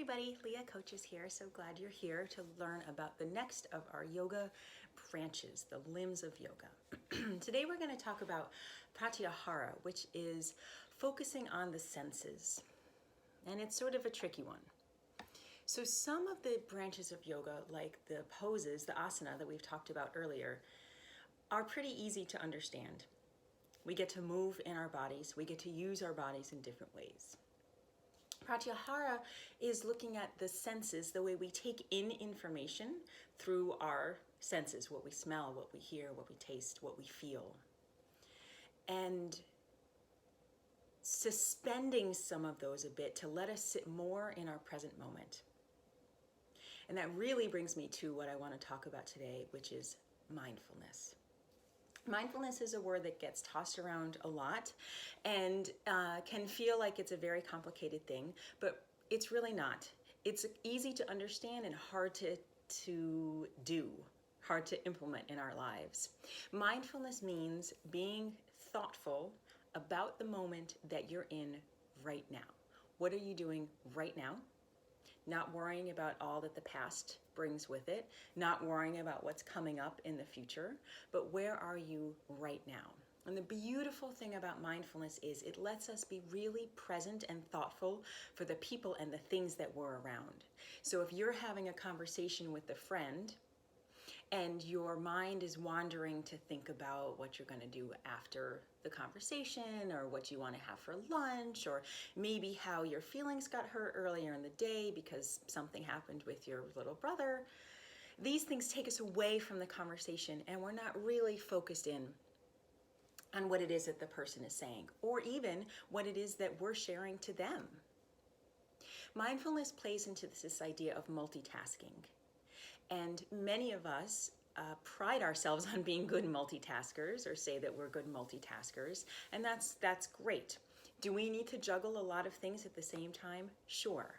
everybody, Leah Coaches here. So glad you're here to learn about the next of our yoga branches, the limbs of yoga. Today we're going to talk about Pratyahara, which is focusing on the senses. And it's sort of a tricky one. So some of the branches of yoga, like the poses, the asana that we've talked about earlier, are pretty easy to understand. We get to move in our bodies. We get to use our bodies in different ways. Pratyahara is looking at the senses, the way we take in information through our senses, what we smell, what we hear, what we taste, what we feel. And suspending some of those a bit to let us sit more in our present moment. And that really brings me to what I want to talk about today, which is mindfulness. Mindfulness is a word that gets tossed around a lot and can feel like it's a very complicated thing, but it's really not. It's easy to understand and hard to do, hard to implement in our lives. Mindfulness means being thoughtful about the moment that you're in right now. What are you doing right now? Not worrying about all that the past brings with it, not worrying about what's coming up in the future, but where are you right now? And the beautiful thing about mindfulness is it lets us be really present and thoughtful for the people and the things that we're around. So if you're having a conversation with a friend and your mind is wandering to think about what you're going to do after the conversation, or what you want to have for lunch, or maybe how your feelings got hurt earlier in the day because something happened with your little brother, these things take us away from the conversation and we're not really focused in on what it is that the person is saying, or even what it is that we're sharing to them. Mindfulness plays into this idea of multitasking. And many of us pride ourselves on being good multitaskers, or say that we're good multitaskers, and that's great. Do we need to juggle a lot of things at the same time? Sure.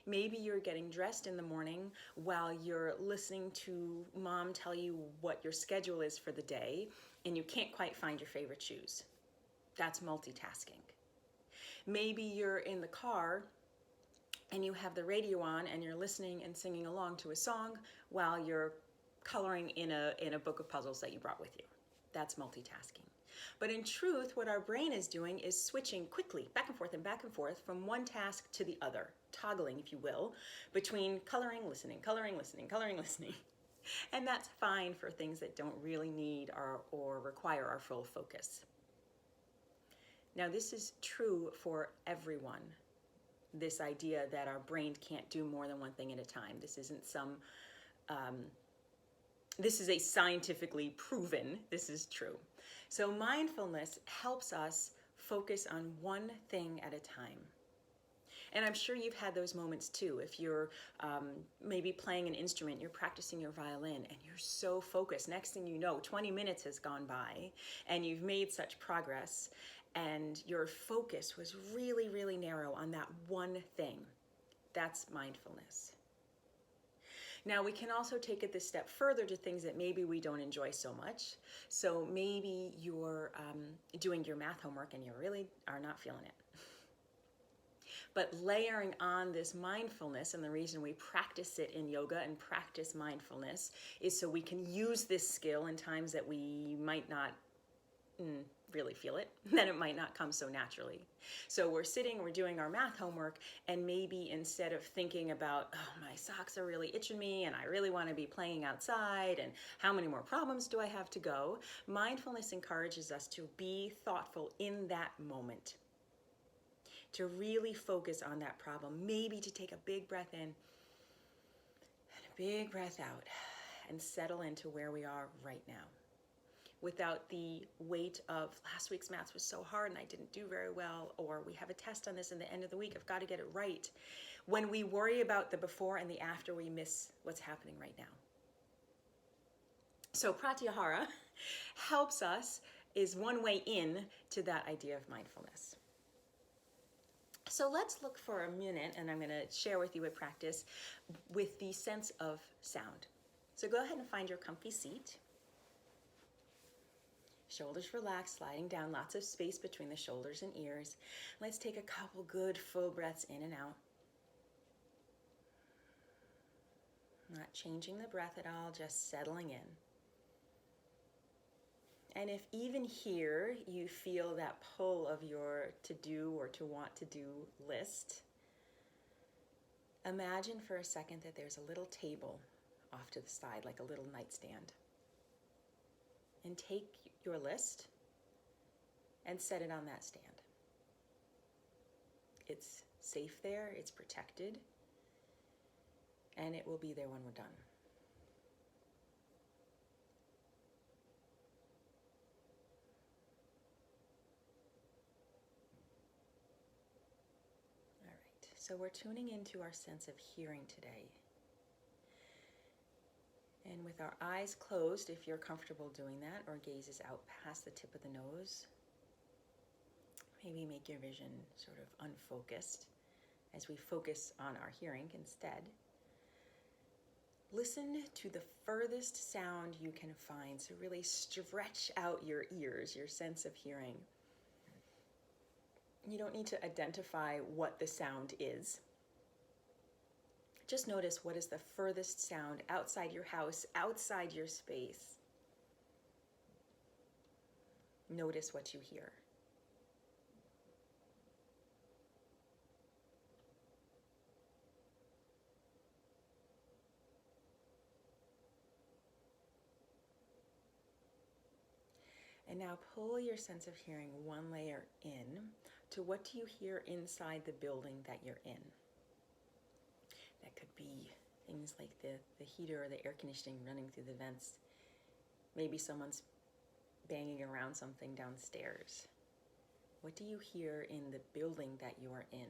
Maybe you're getting dressed in the morning while you're listening to mom tell you what your schedule is for the day, and you can't quite find your favorite shoes. That's multitasking. Maybe you're in the car and you have the radio on and you're listening and singing along to a song while you're coloring in a book of puzzles that you brought with you. That's multitasking. But in truth, what our brain is doing is switching quickly back and forth from one task to the other, toggling, if you will, between coloring, listening, coloring, listening, coloring, listening. And that's fine for things that don't really need or require our full focus. Now, this is true for everyone. This idea that our brain can't do more than one thing at a time. This isn't this is a scientifically proven, this is true. So mindfulness helps us focus on one thing at a time. And I'm sure you've had those moments too. If you're maybe playing an instrument, you're practicing your violin, and you're so focused. Next thing you know, 20 minutes has gone by, and you've made such progress, and your focus was really, really narrow on that one thing. That's mindfulness. Now, we can also take it this step further to things that maybe we don't enjoy so much. So maybe you're doing your math homework and you really are not feeling it. But layering on this mindfulness, and the reason we practice it in yoga and practice mindfulness is so we can use this skill in times that we might not really feel it, then it might not come so naturally. So we're sitting, we're doing our math homework, and maybe instead of thinking about, oh, my socks are really itching me and I really want to be playing outside and how many more problems do I have to go, mindfulness encourages us to be thoughtful in that moment, to really focus on that problem, maybe to take a big breath in and a big breath out and settle into where we are right now, without the weight of last week's maths was so hard and I didn't do very well, or we have a test on this in the end of the week, I've got to get it right. When we worry about the before and the after, we miss what's happening right now. So Pratyahara helps us, is one way in to that idea of mindfulness. So let's look for a minute, and I'm going to share with you a practice with the sense of sound. So go ahead and find your comfy seat. Shoulders relaxed, sliding down, lots of space between the shoulders and ears. Let's take a couple good full breaths in and out. Not changing the breath at all, just settling in. And if even here you feel that pull of your to do or to want to do list, imagine for a second that there's a little table off to the side, like a little nightstand. And take your list and set it on that stand. It's safe there, it's protected, and it will be there when we're done. All right, so we're tuning into our sense of hearing today. And with our eyes closed, if you're comfortable doing that, or gazes out past the tip of the nose, maybe make your vision sort of unfocused as we focus on our hearing instead. Listen to the furthest sound you can find. So really stretch out your ears, your sense of hearing. You don't need to identify what the sound is. Just notice what is the furthest sound outside your house, outside your space. Notice what you hear. And now pull your sense of hearing one layer in to what do you hear inside the building that you're in. That could be things like the heater or the air conditioning running through the vents. Maybe someone's banging around something downstairs. What do you hear in the building that you are in?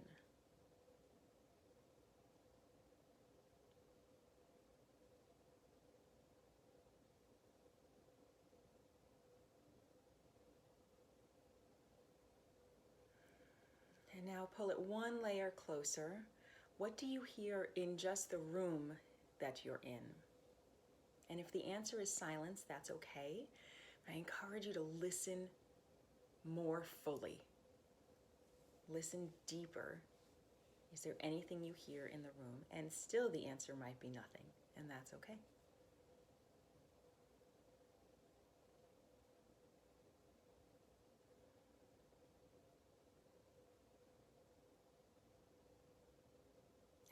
And now pull it one layer closer. What do you hear in just the room that you're in? And if the answer is silence, that's okay. I encourage you to listen more fully. Listen deeper. Is there anything you hear in the room? And still the answer might be nothing, and that's okay.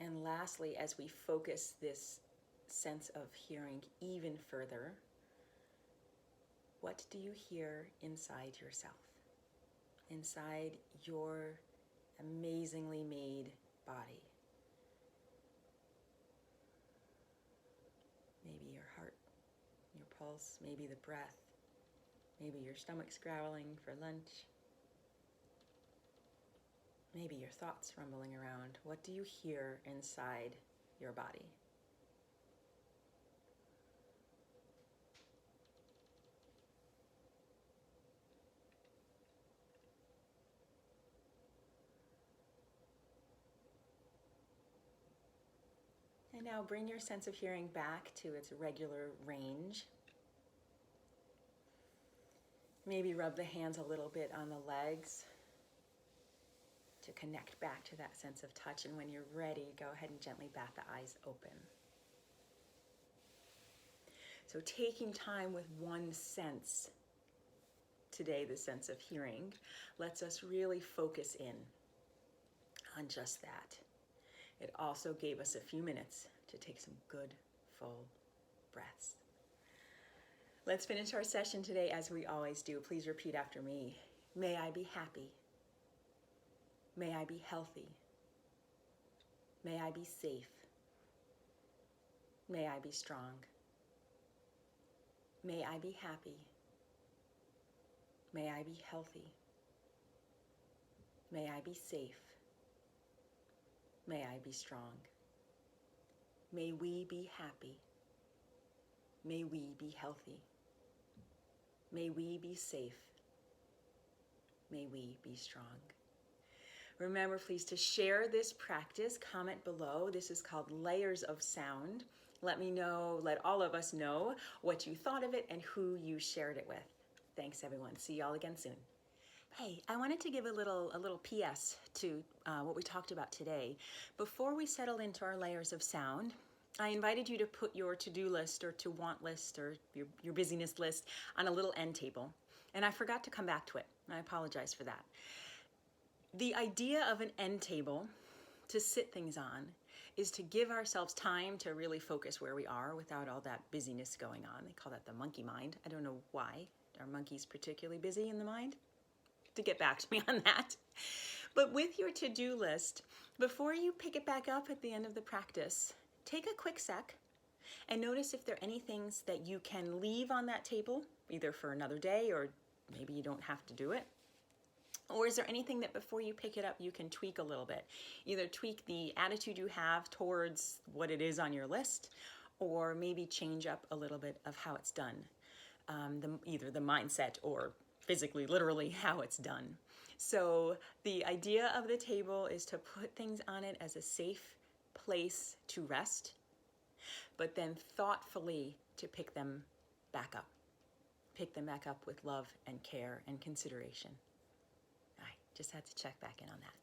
And lastly, as we focus this sense of hearing even further, what do you hear inside yourself? Inside your amazingly made body? Maybe your heart, your pulse, maybe the breath, maybe your stomach's growling for lunch. Maybe your thoughts rumbling around. What do you hear inside your body? And now bring your sense of hearing back to its regular range. Maybe rub the hands a little bit on the legs to connect back to that sense of touch. And when you're ready, go ahead and gently bat the eyes open. So taking time with one sense today, the sense of hearing, lets us really focus in on just that. It also gave us a few minutes to take some good, full breaths. Let's finish our session today as we always do. Please repeat after me. May I be happy. May I be healthy. May I be safe. May I be strong. May I be happy. May I be healthy. May I be safe. May I be strong. May we be happy. May we be healthy. May we be safe. May we be strong. Remember, please, to share this practice. Comment below. This is called Layers of Sound. Let me know, let all of us know what you thought of it and who you shared it with. Thanks, everyone. See y'all again soon. Hey, I wanted to give a little PS to what we talked about today. Before we settle into our layers of sound, I invited you to put your to-do list or to want list or your busyness list on a little end table. And I forgot to come back to it. I apologize for that. The idea of an end table to sit things on is to give ourselves time to really focus where we are without all that busyness going on. They call that the monkey mind. I don't know why. Are monkeys particularly busy in the mind? To get back to me on that. But with your to-do list, before you pick it back up at the end of the practice, take a quick sec and notice if there are any things that you can leave on that table, either for another day or maybe you don't have to do it. Or is there anything that before you pick it up you can tweak a little bit? Either tweak the attitude you have towards what it is on your list, or maybe change up a little bit of how it's done. Either the mindset or physically, literally how it's done. So the idea of the table is to put things on it as a safe place to rest, but then thoughtfully to pick them back up. Pick them back up with love and care and consideration. I just had to check back in on that.